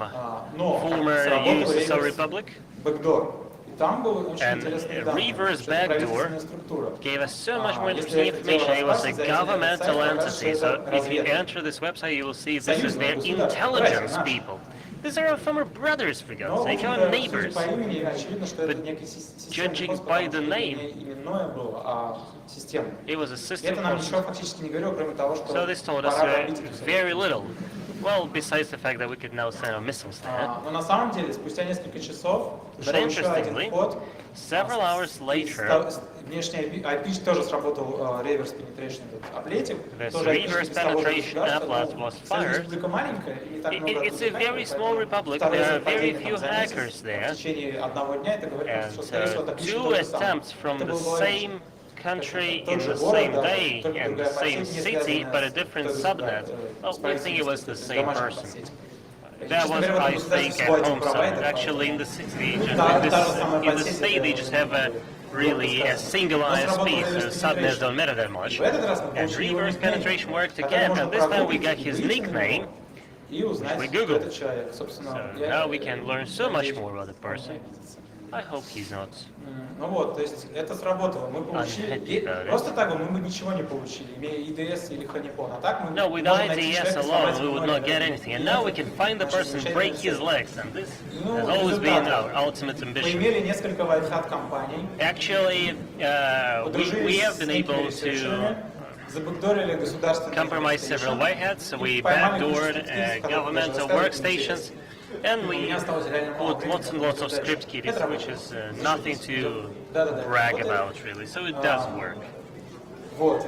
Speaker 1: Но
Speaker 2: former
Speaker 1: сработал
Speaker 2: USSR
Speaker 1: реверс
Speaker 2: Republic,
Speaker 1: бэкдор. И там был очень
Speaker 2: and
Speaker 1: интересный
Speaker 2: a
Speaker 1: данный,
Speaker 2: reverse
Speaker 1: что это
Speaker 2: backdoor
Speaker 1: правительственная структура.
Speaker 2: gave us so much more
Speaker 1: Если
Speaker 2: interesting
Speaker 1: это дело
Speaker 2: information. It was a
Speaker 1: распасться,
Speaker 2: governmental
Speaker 1: зайдите на сайт,
Speaker 2: entity,
Speaker 1: покажется,
Speaker 2: so
Speaker 1: это
Speaker 2: if you
Speaker 1: разведка.
Speaker 2: enter this website, you will see this is
Speaker 1: Союзное
Speaker 2: their
Speaker 1: государство,
Speaker 2: intelligence
Speaker 1: братья
Speaker 2: people. These are our former brothers, for
Speaker 1: Но,
Speaker 2: God's
Speaker 1: в
Speaker 2: sake, our
Speaker 1: общем-то, судя
Speaker 2: neighbors.
Speaker 1: по имени, очевидно, что это
Speaker 2: But
Speaker 1: некий системный
Speaker 2: judging
Speaker 1: пост,
Speaker 2: by
Speaker 1: потому
Speaker 2: the
Speaker 1: что
Speaker 2: name,
Speaker 1: это не именное было, а системное.
Speaker 2: It was a
Speaker 1: И
Speaker 2: system
Speaker 1: это нам
Speaker 2: process.
Speaker 1: ничего фактически не говорило, кроме того, что
Speaker 2: So this told us
Speaker 1: пора пробить это всё.
Speaker 2: very little. Well, besides the fact that we could now send our missiles there.
Speaker 1: Но на самом деле, спустя несколько часов,
Speaker 2: But
Speaker 1: пришел еще один
Speaker 2: interestingly,
Speaker 1: вход.
Speaker 2: several hours later,
Speaker 1: Внешний IP тоже сработал reverse penetration, этот аплетик.
Speaker 2: this
Speaker 1: Тоже
Speaker 2: reverse
Speaker 1: IP-шник из того же
Speaker 2: penetration
Speaker 1: государства,
Speaker 2: applet
Speaker 1: но
Speaker 2: was
Speaker 1: Союз
Speaker 2: fired.
Speaker 1: республика маленькая, и не так много
Speaker 2: It's a
Speaker 1: оттуда
Speaker 2: very
Speaker 1: хакеров,
Speaker 2: small
Speaker 1: поэтому
Speaker 2: republic.
Speaker 1: второй
Speaker 2: There are very
Speaker 1: нападение
Speaker 2: few
Speaker 1: там за месяц,
Speaker 2: hackers
Speaker 1: в
Speaker 2: there,
Speaker 1: течение одного дня, это говорит,
Speaker 2: and
Speaker 1: что, скорее всего, это
Speaker 2: two attempts from the same country in the same day and the same city, but a different subnet. Well, we think it was the same person. That was, I think, a home subnet. Actually, in the city, in the state, they just have a really a single ISP, so subnets don't matter that much. And reverse penetration worked again, and this time we got his nickname.
Speaker 1: И узнать,
Speaker 2: We
Speaker 1: кто
Speaker 2: Google.
Speaker 1: этот человек, собственно.
Speaker 2: So now we can learn so much more about the person. I hope he's not.
Speaker 1: Ну вот, то есть это сработало. Мы получили,
Speaker 2: Unhappy about it.
Speaker 1: просто так бы мы бы ничего не получили, имея IDS или Honeypot. А так мы
Speaker 2: No, with
Speaker 1: можем найти
Speaker 2: IDS
Speaker 1: человека,
Speaker 2: alone,
Speaker 1: сломать
Speaker 2: we would
Speaker 1: ноги,
Speaker 2: not get
Speaker 1: да.
Speaker 2: anything. And now we can find the person, break his legs, and this has always been our ultimate
Speaker 1: Мы
Speaker 2: ambition.
Speaker 1: имели несколько white-hat компаний,
Speaker 2: Actually, we have been able to
Speaker 1: забэкдорили государственные
Speaker 2: compromise several white hats, so we backdoored governmental workstations, and we put lots and lots of script kiddies, which is nothing to brag about, really. So it does work.
Speaker 1: Вот.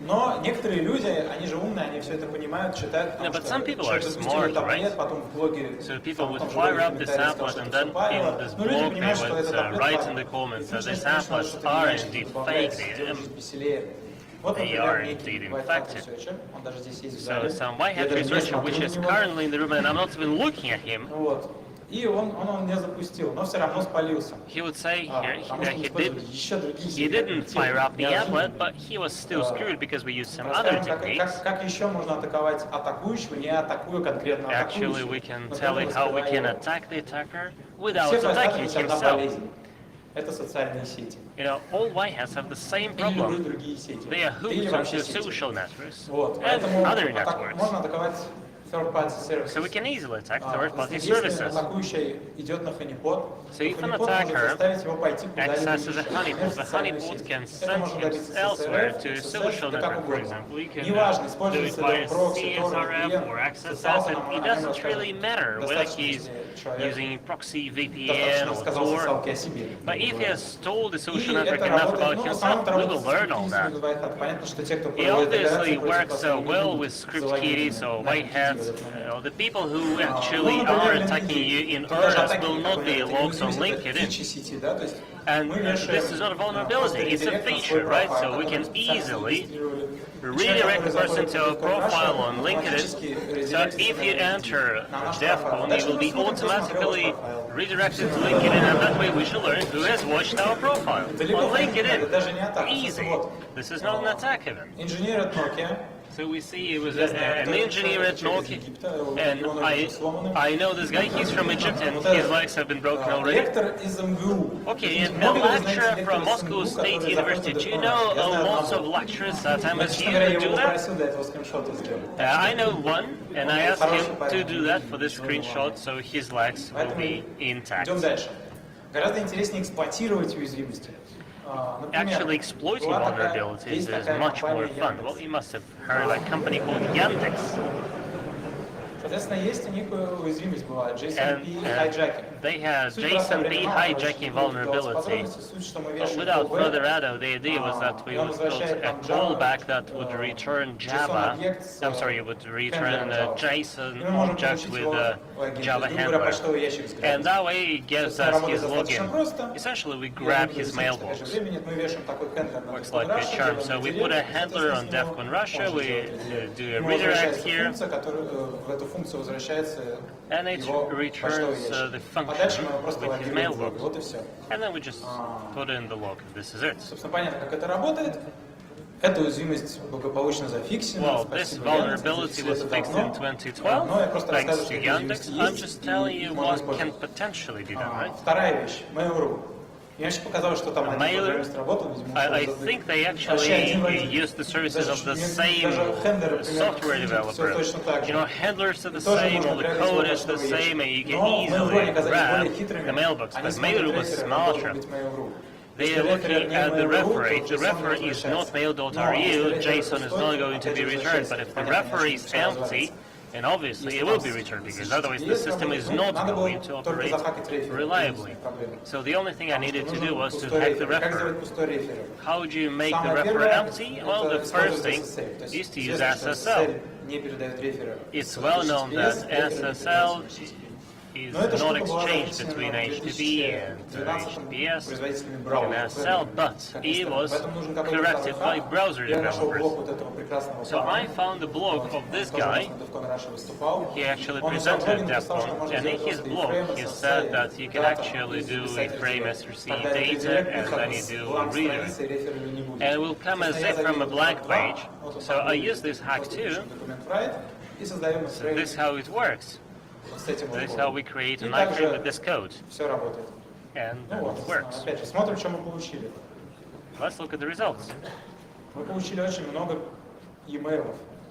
Speaker 1: Но некоторые люди, они же умные, они все это понимают, читают, потому
Speaker 2: but
Speaker 1: что
Speaker 2: some people
Speaker 1: человек
Speaker 2: are
Speaker 1: запустил
Speaker 2: smart,
Speaker 1: этот
Speaker 2: right?
Speaker 1: таблет, потом в блоге
Speaker 2: So people would
Speaker 1: в том же
Speaker 2: fire
Speaker 1: блоге
Speaker 2: up this
Speaker 1: комментарии сказал,
Speaker 2: applet,
Speaker 1: что
Speaker 2: and
Speaker 1: это
Speaker 2: then
Speaker 1: тупая,
Speaker 2: in this
Speaker 1: но люди
Speaker 2: blog they
Speaker 1: понимают, что
Speaker 2: would
Speaker 1: этот таблет
Speaker 2: write in
Speaker 1: файл.
Speaker 2: the comments that
Speaker 1: И
Speaker 2: these
Speaker 1: конечно,
Speaker 2: applets
Speaker 1: что-то
Speaker 2: are
Speaker 1: меняешь,
Speaker 2: indeed
Speaker 1: добавляешь,
Speaker 2: fake.
Speaker 1: делаешь веселее. Вот,
Speaker 2: They
Speaker 1: например,
Speaker 2: are
Speaker 1: некий
Speaker 2: indeed
Speaker 1: white hat
Speaker 2: infected.
Speaker 1: researcher, он даже здесь есть в
Speaker 2: So
Speaker 1: зале.
Speaker 2: some white
Speaker 1: Я
Speaker 2: hat
Speaker 1: даже не
Speaker 2: researcher,
Speaker 1: смотрю
Speaker 2: which
Speaker 1: на
Speaker 2: is
Speaker 1: него.
Speaker 2: currently in the room, and I'm not even looking at him.
Speaker 1: Вот. И он не запустил, но все равно спалился.
Speaker 2: He would say here
Speaker 1: Потому
Speaker 2: that
Speaker 1: что мы
Speaker 2: he
Speaker 1: использовали еще другие
Speaker 2: he didn't fire up the
Speaker 1: неожиданные.
Speaker 2: applet, but he was still screwed because we used some other
Speaker 1: Расскажем,
Speaker 2: techniques.
Speaker 1: как еще можно атаковать атакующего, не атакуя конкретно
Speaker 2: Actually,
Speaker 1: атакующего.
Speaker 2: we can
Speaker 1: Но
Speaker 2: tell
Speaker 1: при
Speaker 2: him
Speaker 1: этом
Speaker 2: how we can
Speaker 1: раскрывая его.
Speaker 2: attack the attacker without
Speaker 1: Все
Speaker 2: attacking
Speaker 1: достаточно одна
Speaker 2: himself.
Speaker 1: болезнь. Это социальные сети.
Speaker 2: You know, all white hats have the same
Speaker 1: Или любые
Speaker 2: problem.
Speaker 1: другие сети.
Speaker 2: They are
Speaker 1: Или
Speaker 2: hooked
Speaker 1: вообще
Speaker 2: onto
Speaker 1: сети.
Speaker 2: social networks
Speaker 1: Вот.
Speaker 2: and
Speaker 1: Поэтому
Speaker 2: other networks.
Speaker 1: можно атаковать third-party services.
Speaker 2: So we can easily attack third-party
Speaker 1: Если
Speaker 2: services.
Speaker 1: атакующий идет на Honeypot,
Speaker 2: So if an
Speaker 1: Honeypot может
Speaker 2: attacker
Speaker 1: заставить его пойти куда-либо
Speaker 2: accesses a
Speaker 1: еще.
Speaker 2: honeypot, the
Speaker 1: Например,
Speaker 2: honeypot
Speaker 1: социальную
Speaker 2: can
Speaker 1: сеть. Это
Speaker 2: send
Speaker 1: можно
Speaker 2: him
Speaker 1: добиться
Speaker 2: elsewhere
Speaker 1: SSRF,
Speaker 2: to a
Speaker 1: SSH,
Speaker 2: social
Speaker 1: да как
Speaker 2: network, for
Speaker 1: угодно.
Speaker 2: example. You can
Speaker 1: Неважно,
Speaker 2: do
Speaker 1: используется
Speaker 2: it by
Speaker 1: это прокси,
Speaker 2: CSRF
Speaker 1: tor,
Speaker 2: or
Speaker 1: VPN.
Speaker 2: XSS, and it doesn't really matter whether
Speaker 1: Достаточно,
Speaker 2: he's
Speaker 1: если человек
Speaker 2: using proxy, VPN,
Speaker 1: достаточно
Speaker 2: or
Speaker 1: рассказал
Speaker 2: Tor.
Speaker 1: социалке о себе.
Speaker 2: But if he has told the
Speaker 1: И
Speaker 2: social network
Speaker 1: это
Speaker 2: enough
Speaker 1: работает,
Speaker 2: about
Speaker 1: ну, в основном
Speaker 2: himself,
Speaker 1: это
Speaker 2: we will
Speaker 1: работает
Speaker 2: learn all that.
Speaker 1: с white-hat. Понятно, что те, кто
Speaker 2: It
Speaker 1: проводит
Speaker 2: obviously
Speaker 1: операции против
Speaker 2: works so
Speaker 1: последних
Speaker 2: well
Speaker 1: будут
Speaker 2: with script
Speaker 1: заводимыми
Speaker 2: kiddies or
Speaker 1: на
Speaker 2: white hats.
Speaker 1: в этот момент.
Speaker 2: The people who actually
Speaker 1: Ну, например,
Speaker 2: are
Speaker 1: для
Speaker 2: attacking
Speaker 1: людей.
Speaker 2: you in
Speaker 1: Тут даже
Speaker 2: earnest
Speaker 1: атаки
Speaker 2: will not be
Speaker 1: какой-то,
Speaker 2: logs on
Speaker 1: это
Speaker 2: LinkedIn.
Speaker 1: фичи сети, да, то есть
Speaker 2: And
Speaker 1: мы вешаем
Speaker 2: this is not a vulnerability,
Speaker 1: просто
Speaker 2: it's a
Speaker 1: редирект на
Speaker 2: feature,
Speaker 1: свой
Speaker 2: right?
Speaker 1: профайл,
Speaker 2: So we
Speaker 1: который
Speaker 2: can
Speaker 1: специально
Speaker 2: easily
Speaker 1: зарегистрировали.
Speaker 2: redirect the person to a profile on LinkedIn.
Speaker 1: Автоматически
Speaker 2: So
Speaker 1: редиректится
Speaker 2: if you
Speaker 1: на
Speaker 2: enter
Speaker 1: на наш
Speaker 2: DEF
Speaker 1: профайл.
Speaker 2: CON,
Speaker 1: Дальше
Speaker 2: you will be
Speaker 1: просто смотрим, кто смотрел
Speaker 2: automatically
Speaker 1: ваш профайл.
Speaker 2: redirected to LinkedIn, and that way we should learn who has watched our profile
Speaker 1: Далеко
Speaker 2: on
Speaker 1: ходить не надо,
Speaker 2: LinkedIn.
Speaker 1: даже не атака.
Speaker 2: Easy.
Speaker 1: Вот.
Speaker 2: This is not an attack even.
Speaker 1: Инженер от Nokia.
Speaker 2: So we see it was an engineer at Nokia, and I know this guy, he's from Egypt, and his legs have been broken already.
Speaker 1: Лектор из МГУ.
Speaker 2: Okay, and a lecturer from Moscow State University. Do you know lots of lecturers at MSU
Speaker 1: Я
Speaker 2: who do
Speaker 1: его
Speaker 2: that?
Speaker 1: попросил для этого скриншота сделать.
Speaker 2: I know one, and I asked him to do that for this screenshot, so his legs will be intact.
Speaker 1: Идем дальше. Гораздо интереснее эксплуатировать уязвимости.
Speaker 2: Actually, exploiting vulnerabilities is much more fun. Well, you must have heard of a company called Yandex.
Speaker 1: Соответственно, есть у них уязвимость была, JSONP
Speaker 2: hijacking. They had JSONP hijacking vulnerability. But without further ado, the idea was that we would put a callback that would return Java. I'm sorry, it would return a JSON object with a Java handler. And that way it gives us his login. Essentially, we grab his mailbox. Works like a charm. So we put a handler on DEFCON Russia, we do a redirect here, and it returns the function with his mailbox. And then we just put in the log. This is it. Well, this vulnerability was fixed in 2012, thanks to Yandex. I'm just telling you what can potentially be done, right? I think they actually use the services of the same software developer. You know, handlers are the same, all the code is the same, and you can easily grab the mailbox. But Mail.ru was smarter. They are looking at the referee. The referee is not mail.ru, JSON is not going to be returned. But if the referee is empty, and obviously it will be returned, because otherwise the system is not going to operate reliably. So the only thing I needed to do was to hack the referee. How would you make the referee empty? Well, the first thing is to use SSL. It's well known that SSL is not exchanged between HTTP and HTTPS and SSL, but it was corrected by browser developers. So I found the blog of this guy. He actually presented DEFCON, and in his blog he said that you can actually do a frame SRC data and then you do a redirect. And it will come as if from a blank page. So I use this hack too. So this is how it works. This is how we create an iframe with this code. And it works. Let's look at the results.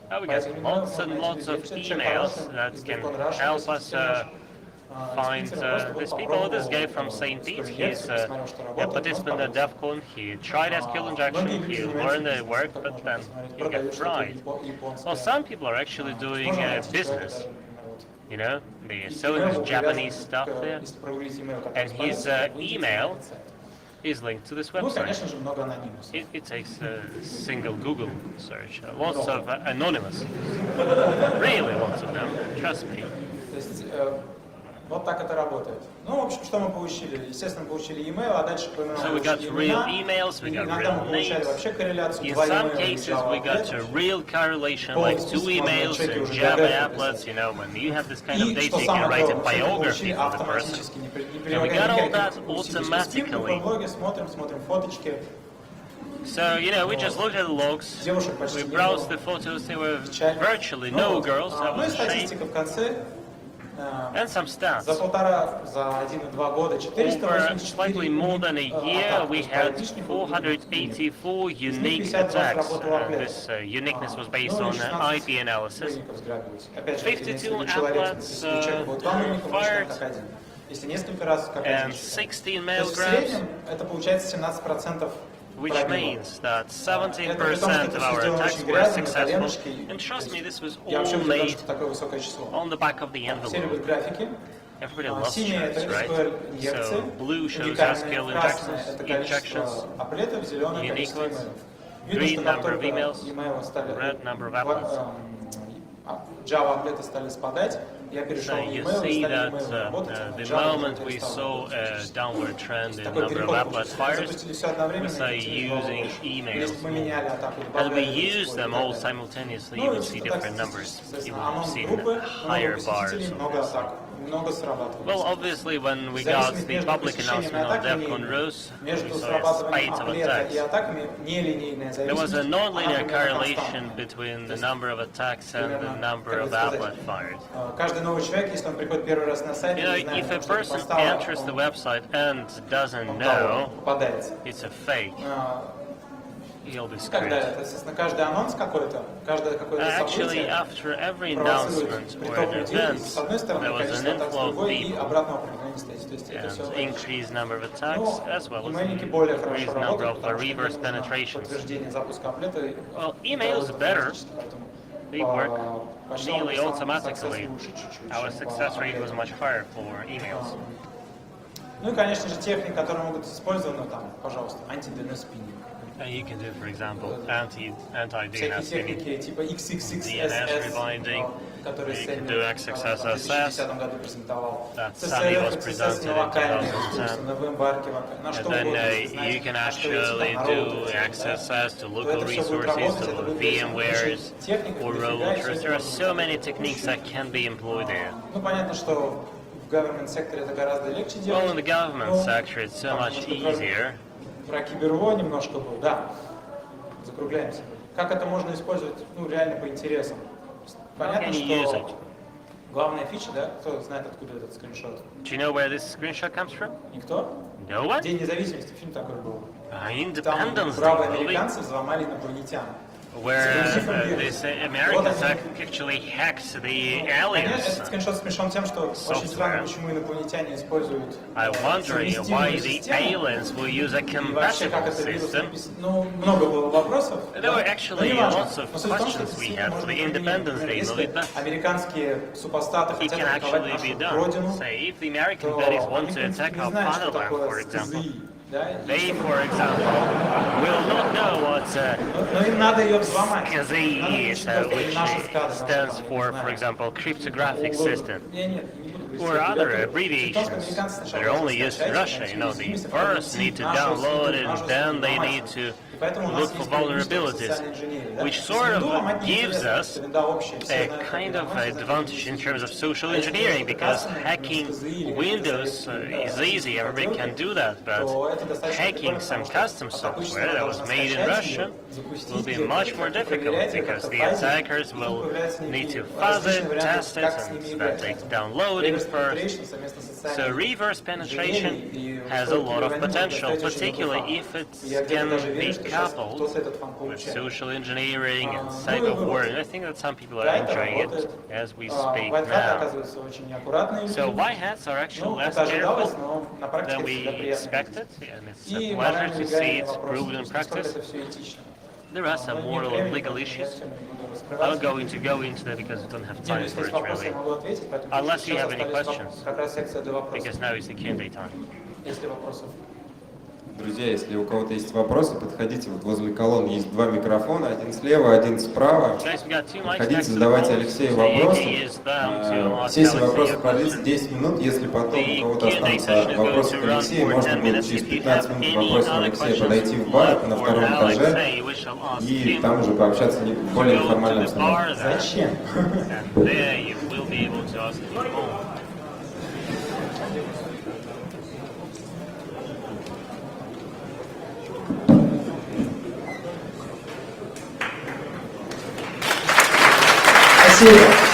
Speaker 2: Now we get lots and lots of emails that can help us find these people. This guy from St. Pete, he's a participant at DEFCON. He tried SQL injection, he learned that it worked, but then he got fried. Well, some people are actually doing business. You know, they're selling his Japanese stuff there, and his email is linked to this website. It takes a single Google search. Lots of anonymous. Really lots of them, trust me.
Speaker 1: Вот так это работает. Ну, в общем, что мы получили? Естественно, получили email, а дальше по
Speaker 2: So we got real emails, we got real names. In some cases, we got a real correlation, like 2 emails and Java applets. You know, when you have this kind of data, you can write a biography of the person. And we got all that automatically. So, you know, we just looked at the logs, we browsed the photos, there were virtually no girls, that was a shame. And some stats. Over slightly more than a year, we had 484 unique attacks. This uniqueness was based on IP analysis. 52 applets fired, and 16 mail grabs, which means that 17% of our attacks were successful. And trust me, this was all made on the back of the envelope. Everybody loves charts, right? So blue shows SQL injections, unique ones, green number of emails, red number of applets. So you see that the moment we saw a downward trend in number of applet fires, we started using emails more. And we use them all simultaneously, you will see different numbers. You will have seen higher bars on this. Well, obviously, when we got the public announcement on DEFCON Rus, we saw a spate of attacks. There was a non-linear correlation between the number of attacks and the number of applet fired. You know, if a person enters the website and doesn't know it's a fake, he'll be screwed. Actually, after every announcement or an event, there was an inflow of people and increased number of attacks, as well as increased number of reverse penetrations. Well, email is better, they work nearly automatically. Our success rate was much higher for emails.
Speaker 1: Ну и, конечно же, техники, которые могут быть использованы, там, пожалуйста, анти-DNS-спиннинг.
Speaker 2: And you can do, for example, anti-DNS spinning,
Speaker 1: техники типа
Speaker 2: DNS rebinding. You can do XXSS. That Sunny was presented in 2010. And then you can actually do XSS to local resources, to VMwares, or routers. There are so many techniques that can be employed there.
Speaker 1: Ну, понятно, что в government sector это гораздо легче
Speaker 2: Well, in
Speaker 1: делать.
Speaker 2: the government sector, it's so much easier.
Speaker 1: Про киберво немножко было, да. Закругляемся. Как это можно использовать, ну, реально по интересам? Понятно, что главная фича, да? Кто знает, откуда этот скриншот?
Speaker 2: Do you know where this screenshot comes from?
Speaker 1: Никто?
Speaker 2: No one?
Speaker 1: День независимости, фильм такой был.
Speaker 2: Independence
Speaker 1: Там
Speaker 2: Day
Speaker 1: бравые
Speaker 2: movie,
Speaker 1: американцы взломали инопланетян.
Speaker 2: where these Americans actually hacked the aliens.
Speaker 1: Этот скриншот смешон тем, что очень странно, почему инопланетяне используют
Speaker 2: I'm wondering why the aliens will use a compatible system.
Speaker 1: Ну, много было вопросов.
Speaker 2: There were actually lots of questions we had for the Independence Day movie, but
Speaker 1: американские супостаты
Speaker 2: it
Speaker 1: хотят
Speaker 2: can
Speaker 1: атаковать
Speaker 2: actually be
Speaker 1: нашу
Speaker 2: done.
Speaker 1: родину,
Speaker 2: Say, if the American buddies want to attack our
Speaker 1: знают, что
Speaker 2: fatherland,
Speaker 1: такое
Speaker 2: for example,
Speaker 1: СТЗИ. Да?
Speaker 2: they, for example, will not know what
Speaker 1: Но им надо ее взломать.
Speaker 2: SCSI is, which stands for example, cryptographic system, or other abbreviations that are only used in Russia. You know, they first need to download it, and then they need to look for vulnerabilities, which sort of gives us a kind of advantage in terms of social engineering, because hacking Windows is easy, everybody can do that, but hacking some custom software that was made in Russia will be much more difficult, because the attackers will need to fuzz it, test it, and that takes downloading first. So reverse penetration has a lot of potential, particularly if it can be coupled with social engineering and cyber war. And I think that some people are enjoying it as we speak now. So white hats are actually less careful than we expected, and it's a pleasure to see it proven in practice. There are some moral and legal issues. I'm not going to go into that because we don't have time for it really. Unless you have any questions, because now is the Q&A time.
Speaker 3: Друзья, если у кого-то есть вопросы, подходите, вот возле колонн есть два микрофона, один слева, один справа. Подходите, задавайте Алексею вопросы. Сессия вопросов продлится 10 минут, если потом у кого-то останутся вопросы к Алексею, можно будет через 15 минут вопросам Алексея подойти в бар на втором этаже и там уже пообщаться в более неформальном обстановке. Зачем?
Speaker 1: Спасибо.